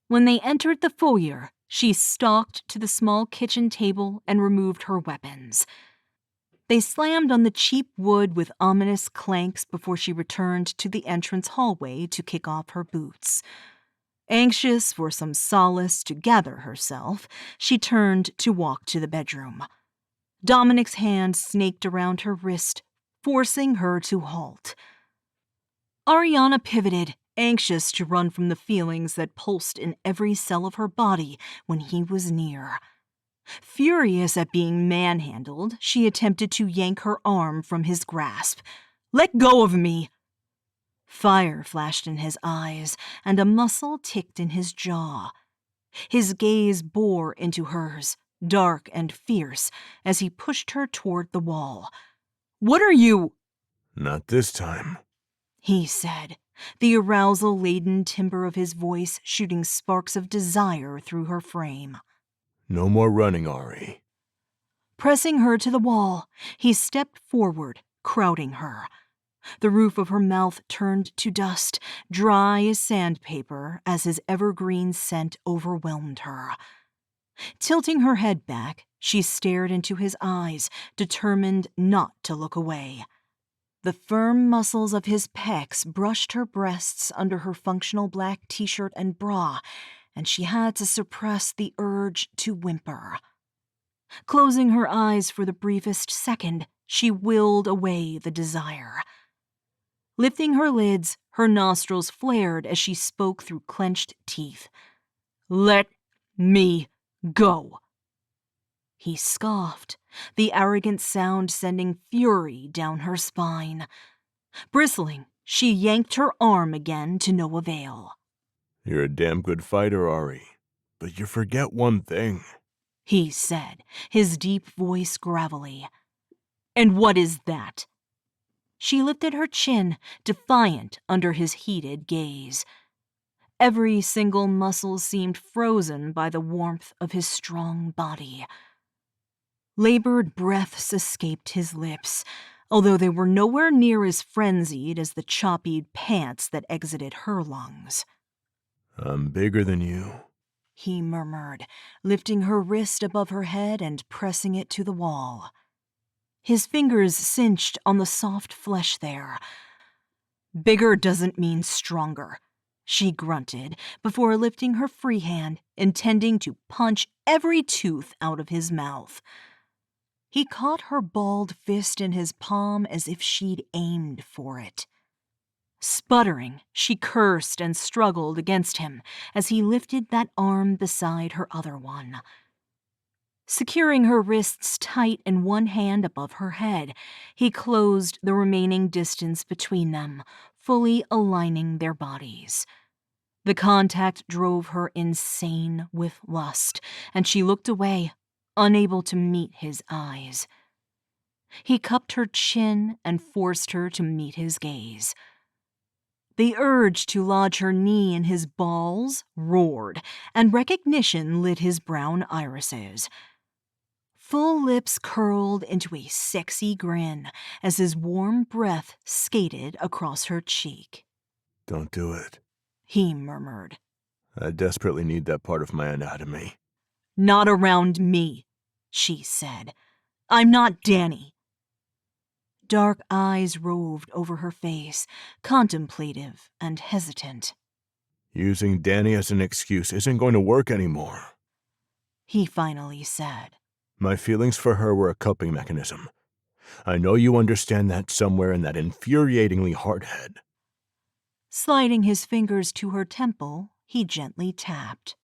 When they entered the foyer, she stalked to the small kitchen table and removed her weapons. They slammed on the cheap wood with ominous clanks before she returned to the entrance hallway to kick off her boots. Anxious for some solace to gather herself, she turned to walk to the bedroom. Dominic's hand snaked around her wrist, forcing her to halt. Ariana pivoted, anxious to run from the feelings that pulsed in every cell of her body when he was near. Furious at being manhandled, she attempted to yank her arm from his grasp. "Let go of me!" Fire flashed in his eyes, and a muscle ticked in his jaw. His gaze bore into hers, dark and fierce, as he pushed her toward the wall. "What are you—" "Not this time," he said, the arousal-laden timbre of his voice shooting sparks of desire through her frame. "No more running, Ari." Pressing her to the wall, he stepped forward, crowding her. The roof of her mouth turned to dust, dry as sandpaper, as his evergreen scent overwhelmed her. Tilting her head back, she stared into his eyes, determined not to look away. The firm muscles of his pecs brushed her breasts under her functional black t-shirt and bra, and she had to suppress the urge to whimper. Closing her eyes for the briefest second, she willed away the desire. Lifting her lids, her nostrils flared as she spoke through clenched teeth. "Let me go." He scoffed, the arrogant sound sending fury down her spine. Bristling, she yanked her arm again to no avail. "You're a damn good fighter, Ari, but you forget one thing," he said, his deep voice gravelly. "And what is that?" She lifted her chin, defiant under his heated gaze. Every single muscle seemed frozen by the warmth of his strong body. Labored breaths escaped his lips, although they were nowhere near as frenzied as the choppy pants that exited her lungs. "I'm bigger than you," he murmured, lifting her wrist above her head and pressing it to the wall. His fingers cinched on the soft flesh there. "Bigger doesn't mean stronger," she grunted before lifting her free hand, intending to punch every tooth out of his mouth. He caught her balled fist in his palm as if she'd aimed for it. Sputtering, she cursed and struggled against him as he lifted that arm beside her other one. Securing her wrists tight in one hand above her head, he closed the remaining distance between them, fully aligning their bodies. The contact drove her insane with lust, and she looked away, unable to meet his eyes. He cupped her chin and forced her to meet his gaze. The urge to lodge her knee in his balls roared, and recognition lit his brown irises. Full lips curled into a sexy grin as his warm breath skated across her cheek. "Don't do it," he murmured. "I desperately need that part of my anatomy." "Not around me," she said. "I'm not Danny." Dark eyes roved over her face, contemplative and hesitant. "Using Danny as an excuse isn't going to work anymore," he finally said. "My feelings for her were a coping mechanism. I know you understand that somewhere in that infuriatingly hard head." Sliding his fingers to her temple, he gently tapped.